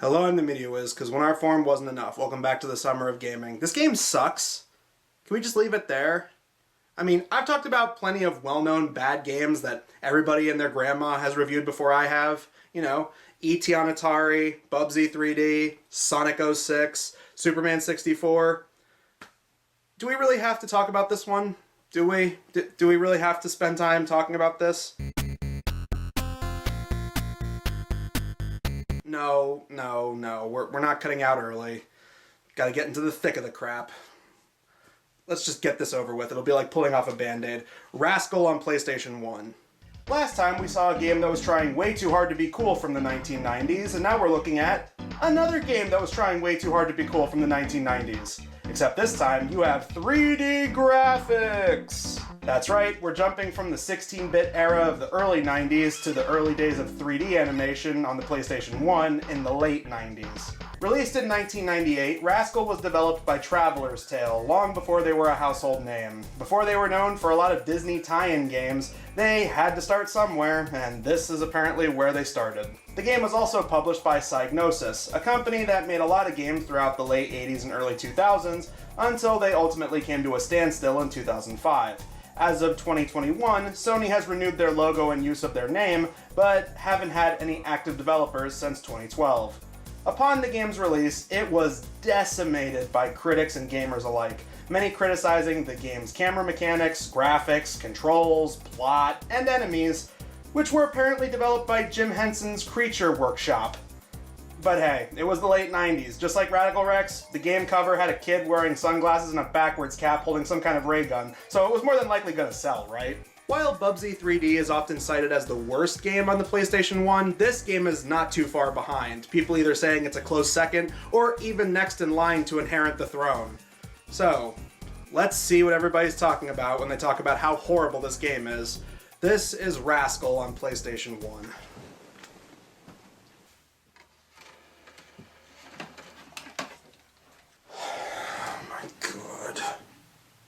Hello, I'm the Media Wiz, because when our forum wasn't enough, welcome back to the summer of gaming. This game sucks. Can we just leave it there? I mean, I've talked about plenty of well-known bad games that everybody and their grandma has reviewed before I have. You know, E.T. on Atari, Bubsy 3D, Sonic 06, Superman 64. Do we really have to talk about this one? Do we? Do we really have to spend time talking about this? No. We're not cutting out early. Gotta get into the thick of the crap. Let's just get this over with. It'll be like pulling off a Band-Aid. Rascal on PlayStation 1. Last time we saw a game that was trying way too hard to be cool from the 1990s, and now we're looking at another game that was trying way too hard to be cool from the 1990s. Except this time, you have 3D graphics! That's right, we're jumping from the 16-bit era of the early 90s to the early days of 3D animation on the PlayStation 1 in the late 90s. Released in 1998, Rascal was developed by Traveler's Tale long before they were a household name. Before they were known for a lot of Disney tie-in games, they had to start somewhere, and this is apparently where they started. The game was also published by Psygnosis, a company that made a lot of games throughout the late 80s and early 2000s, until they ultimately came to a standstill in 2005. As of 2021, Sony has renewed their logo and use of their name, but haven't had any active developers since 2012. Upon the game's release, it was decimated by critics and gamers alike, many criticizing the game's camera mechanics, graphics, controls, plot, and enemies, which were apparently developed by Jim Henson's Creature Workshop. But hey, it was the late 90s. Just like Radical Rex, the game cover had a kid wearing sunglasses and a backwards cap holding some kind of ray gun, so it was more than likely gonna sell, right? While Bubsy 3D is often cited as the worst game on the PlayStation 1, this game is not too far behind, people either saying it's a close second, or even next in line to inherit the throne. So, let's see what everybody's talking about when they talk about how horrible this game is. This is Rascal on PlayStation 1.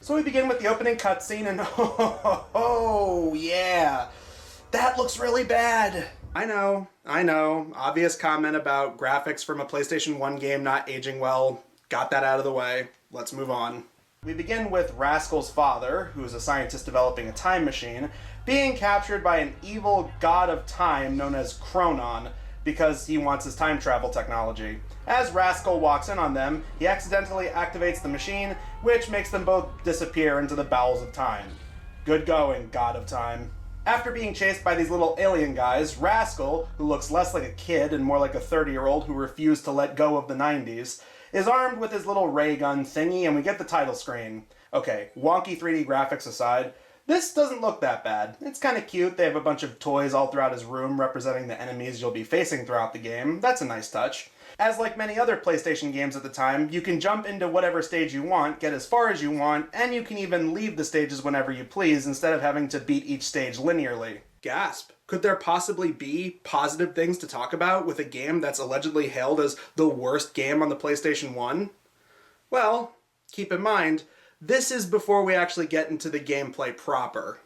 So we begin with the opening cutscene and oh yeah, that looks really bad. I know, obvious comment about graphics from a PlayStation 1 game not aging well. Got that out of the way. Let's move on. We begin with Rascal's father, who is a scientist developing a time machine, being captured by an evil god of time known as Chronon, because he wants his time travel technology. As Rascal walks in on them, he accidentally activates the machine, which makes them both disappear into the bowels of time. Good going, God of Time. After being chased by these little alien guys, Rascal, who looks less like a kid and more like a 30-year-old who refused to let go of the 90s, is armed with his little ray gun thingy, and we get the title screen. Okay, wonky 3D graphics aside, this doesn't look that bad. It's kind of cute. They have a bunch of toys all throughout his room representing the enemies you'll be facing throughout the game. That's a nice touch. As like many other PlayStation games at the time, you can jump into whatever stage you want, get as far as you want, and you can even leave the stages whenever you please instead of having to beat each stage linearly. Gasp. Could there possibly be positive things to talk about with a game that's allegedly hailed as the worst game on the PlayStation 1? Well, keep in mind, this is before we actually get into the gameplay proper.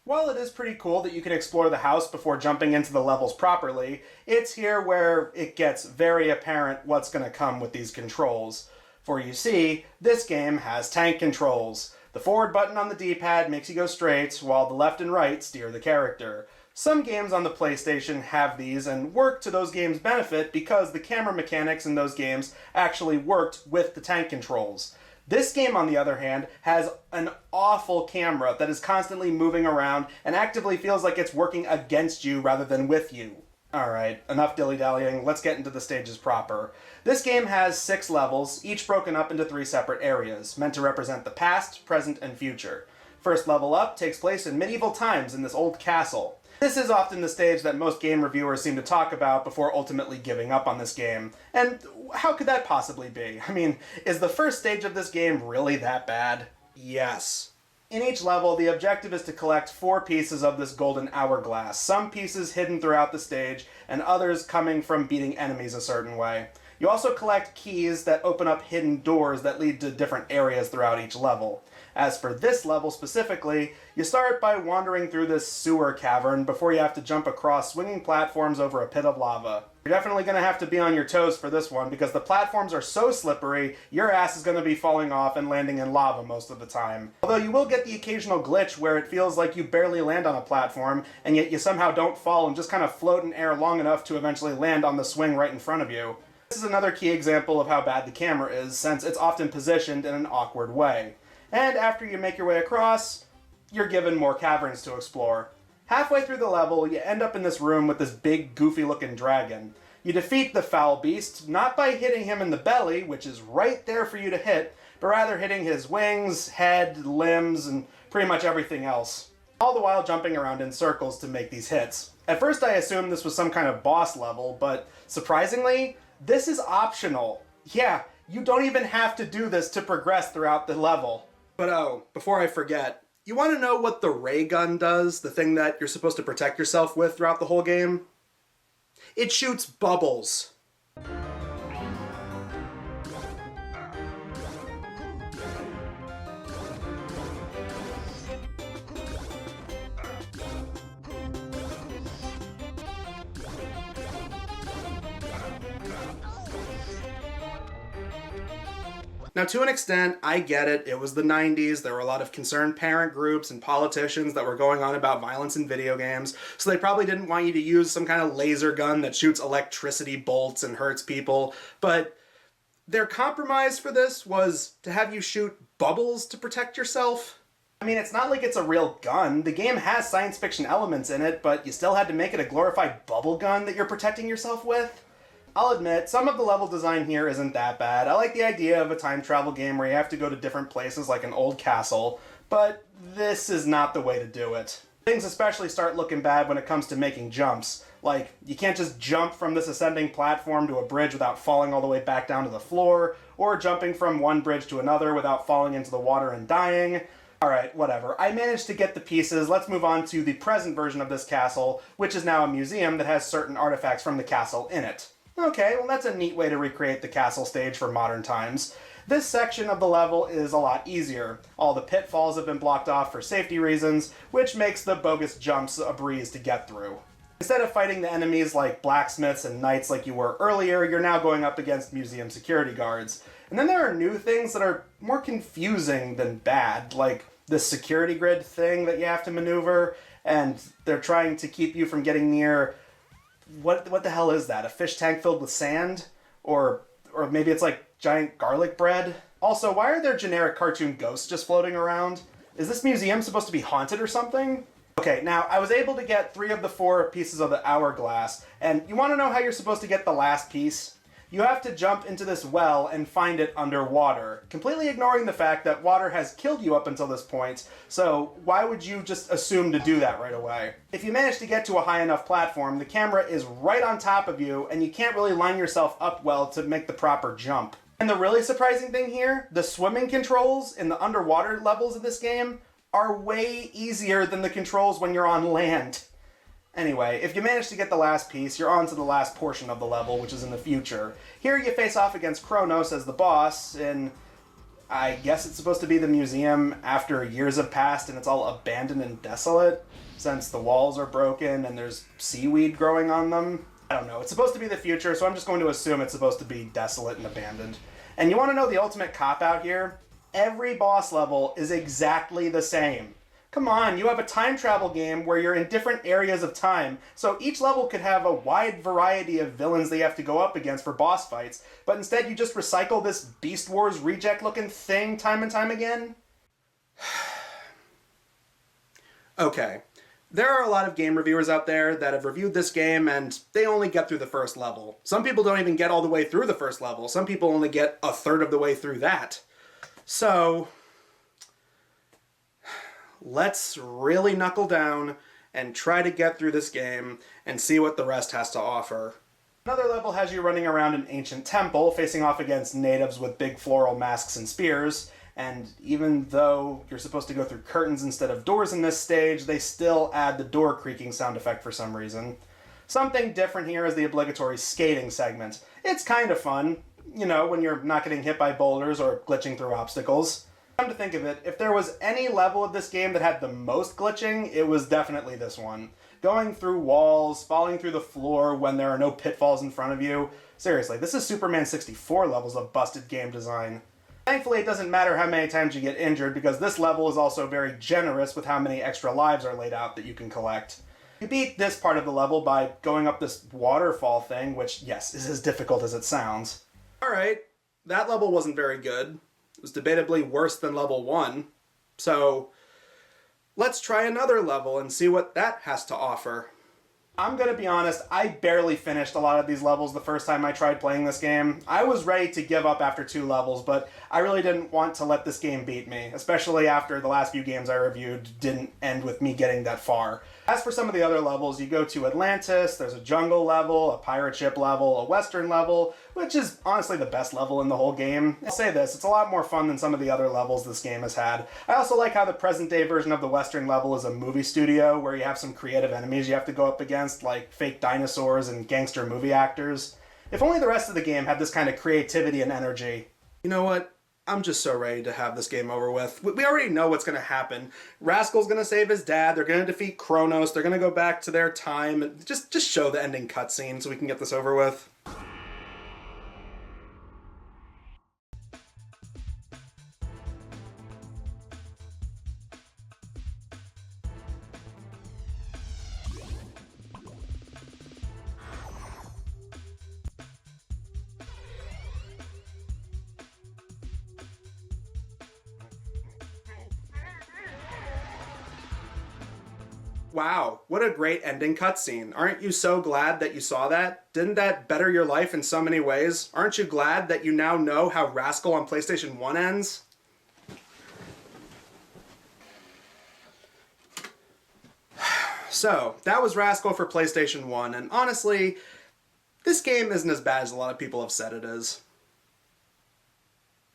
While it is pretty cool that you can explore the house before jumping into the levels properly, it's here where it gets very apparent what's going to come with these controls. For you see, this game has tank controls. The forward button on the D-pad makes you go straight, while the left and right steer the character. Some games on the PlayStation have these and work to those games' benefit because the camera mechanics in those games actually worked with the tank controls. This game, on the other hand, has an awful camera that is constantly moving around and actively feels like it's working against you rather than with you. Alright, enough dilly-dallying, let's get into the stages proper. This game has 6 levels, each broken up into 3 separate areas, meant to represent the past, present, and future. First level up takes place in medieval times in this old castle. This is often the stage that most game reviewers seem to talk about before ultimately giving up on this game. And how could that possibly be? I mean, is the first stage of this game really that bad? Yes. In each level, the objective is to collect 4 pieces of this golden hourglass, some pieces hidden throughout the stage, and others coming from beating enemies a certain way. You also collect keys that open up hidden doors that lead to different areas throughout each level. As for this level specifically, you start by wandering through this sewer cavern before you have to jump across swinging platforms over a pit of lava. You're definitely going to have to be on your toes for this one because the platforms are so slippery, your ass is going to be falling off and landing in lava most of the time. Although you will get the occasional glitch where it feels like you barely land on a platform and yet you somehow don't fall and just kind of float in air long enough to eventually land on the swing right in front of you. This is another key example of how bad the camera is, since it's often positioned in an awkward way. And after you make your way across, you're given more caverns to explore. Halfway through the level, you end up in this room with this big, goofy-looking dragon. You defeat the foul beast, not by hitting him in the belly, which is right there for you to hit, but rather hitting his wings, head, limbs, and pretty much everything else. All the while jumping around in circles to make these hits. At first I assumed this was some kind of boss level, but surprisingly, this is optional. Yeah, you don't even have to do this to progress throughout the level. But oh, before I forget, you want to know what the ray gun does, the thing that you're supposed to protect yourself with throughout the whole game? It shoots bubbles. Now, to an extent, I get it. It was the 90s. There were a lot of concerned parent groups and politicians that were going on about violence in video games, so they probably didn't want you to use some kind of laser gun that shoots electricity bolts and hurts people, but their compromise for this was to have you shoot bubbles to protect yourself. I mean, it's not like it's a real gun. The game has science fiction elements in it, but you still had to make it a glorified bubble gun that you're protecting yourself with? I'll admit, some of the level design here isn't that bad. I like the idea of a time travel game where you have to go to different places like an old castle, but this is not the way to do it. Things especially start looking bad when it comes to making jumps. Like, you can't just jump from this ascending platform to a bridge without falling all the way back down to the floor, or jumping from one bridge to another without falling into the water and dying. Alright, whatever. I managed to get the pieces. Let's move on to the present version of this castle, which is now a museum that has certain artifacts from the castle in it. Okay, well that's a neat way to recreate the castle stage for modern times. This section of the level is a lot easier. All the pitfalls have been blocked off for safety reasons, which makes the bogus jumps a breeze to get through. Instead of fighting the enemies like blacksmiths and knights like you were earlier, you're now going up against museum security guards. And then there are new things that are more confusing than bad, like this security grid thing that you have to maneuver, and they're trying to keep you from getting near... What the hell is that? A fish tank filled with sand? Or maybe it's like giant garlic bread? Also, why are there generic cartoon ghosts just floating around? Is this museum supposed to be haunted or something? Okay, now I was able to get 3 of the 4 pieces of the hourglass, and you want to know how you're supposed to get the last piece? You have to jump into this well and find it underwater, completely ignoring the fact that water has killed you up until this point, so why would you just assume to do that right away? If you manage to get to a high enough platform, the camera is right on top of you, and you can't really line yourself up well to make the proper jump. And the really surprising thing here, the swimming controls in the underwater levels of this game are way easier than the controls when you're on land. Anyway, if you manage to get the last piece, you're on to the last portion of the level, which is in the future. Here you face off against Kronos as the boss in, I guess it's supposed to be the museum after years have passed and it's all abandoned and desolate, since the walls are broken and there's seaweed growing on them. I don't know, it's supposed to be the future, so I'm just going to assume it's supposed to be desolate and abandoned. And you want to know the ultimate cop-out here? Every boss level is exactly the same. Come on, you have a time travel game where you're in different areas of time, so each level could have a wide variety of villains that you have to go up against for boss fights, but instead you just recycle this Beast Wars reject-looking thing time and time again? Okay, there are a lot of game reviewers out there that have reviewed this game and they only get through the first level. Some people don't even get all the way through the first level. Some people only get a third of the way through that. So... let's really knuckle down and try to get through this game and see what the rest has to offer. Another level has you running around an ancient temple, facing off against natives with big floral masks and spears, and even though you're supposed to go through curtains instead of doors in this stage, they still add the door creaking sound effect for some reason. Something different here is the obligatory skating segment. It's kind of fun, you know, when you're not getting hit by boulders or glitching through obstacles. Come to think of it, if there was any level of this game that had the most glitching, it was definitely this one. Going through walls, falling through the floor when there are no pitfalls in front of you. Seriously, this is Superman 64 levels of busted game design. Thankfully, it doesn't matter how many times you get injured because this level is also very generous with how many extra lives are laid out that you can collect. You beat this part of the level by going up this waterfall thing, which, yes, is as difficult as it sounds. Alright, that level wasn't very good. It was debatably worse than level 1. So, let's try another level and see what that has to offer. I'm gonna be honest, I barely finished a lot of these levels the first time I tried playing this game. I was ready to give up after 2 levels, but I really didn't want to let this game beat me, especially after the last few games I reviewed didn't end with me getting that far. As for some of the other levels, you go to Atlantis, there's a jungle level, a pirate ship level, a western level, which is honestly the best level in the whole game. I'll say this, it's a lot more fun than some of the other levels this game has had. I also like how the present day version of the western level is a movie studio where you have some creative enemies you have to go up against, like fake dinosaurs and gangster movie actors. If only the rest of the game had this kind of creativity and energy. You know what? I'm just so ready to have this game over with. We already know what's going to happen. Rascal's going to save his dad, they're going to defeat Kronos, they're going to go back to their time, and just show the ending cutscene so we can get this over with. Wow, what a great ending cutscene. Aren't you so glad that you saw that? Didn't that better your life in so many ways? Aren't you glad that you now know how Rascal on PlayStation 1 ends? So, that was Rascal for PlayStation 1, and honestly, this game isn't as bad as a lot of people have said it is.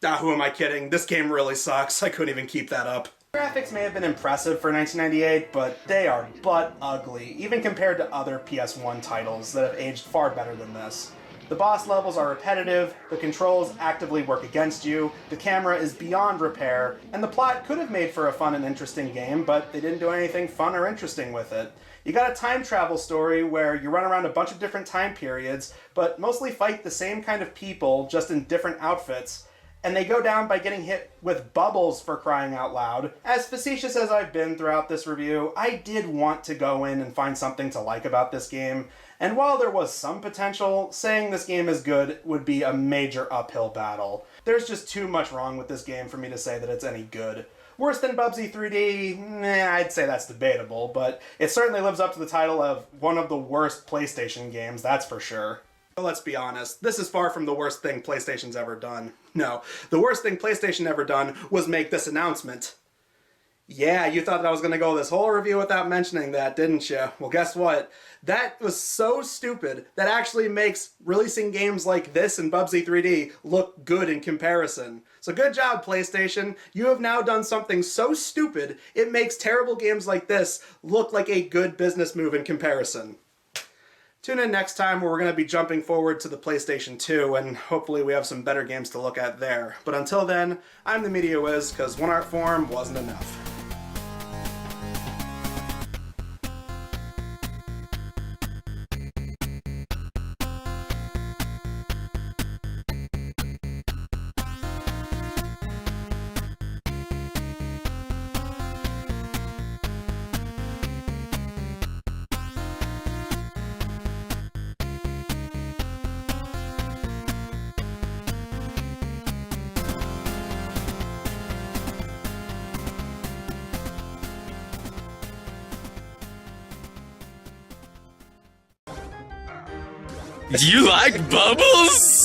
Ah, who am I kidding? This game really sucks. I couldn't even keep that up. Graphics may have been impressive for 1998, but they are butt ugly, even compared to other PS1 titles that have aged far better than this. The boss levels are repetitive, the controls actively work against you, the camera is beyond repair, and the plot could have made for a fun and interesting game, but they didn't do anything fun or interesting with it. You got a time travel story where you run around a bunch of different time periods, but mostly fight the same kind of people, just in different outfits, and they go down by getting hit with bubbles, for crying out loud. As facetious as I've been throughout this review, I did want to go in and find something to like about this game, and while there was some potential, saying this game is good would be a major uphill battle. There's just too much wrong with this game for me to say that it's any good. Worse than Bubsy 3D? Nah, I'd say that's debatable, but it certainly lives up to the title of one of the worst PlayStation games, that's for sure. But let's be honest, this is far from the worst thing PlayStation's ever done. No, the worst thing PlayStation ever done was make this announcement. Yeah, you thought that I was going to go this whole review without mentioning that, didn't you? Well, guess what? That was so stupid that actually makes releasing games like this and Bubsy 3D look good in comparison. So good job, PlayStation. You have now done something so stupid, it makes terrible games like this look like a good business move in comparison. Tune in next time where we're going to be jumping forward to the PlayStation 2 and hopefully we have some better games to look at there. But until then, I'm the Media Wiz because one art form wasn't enough. Do you like bubbles?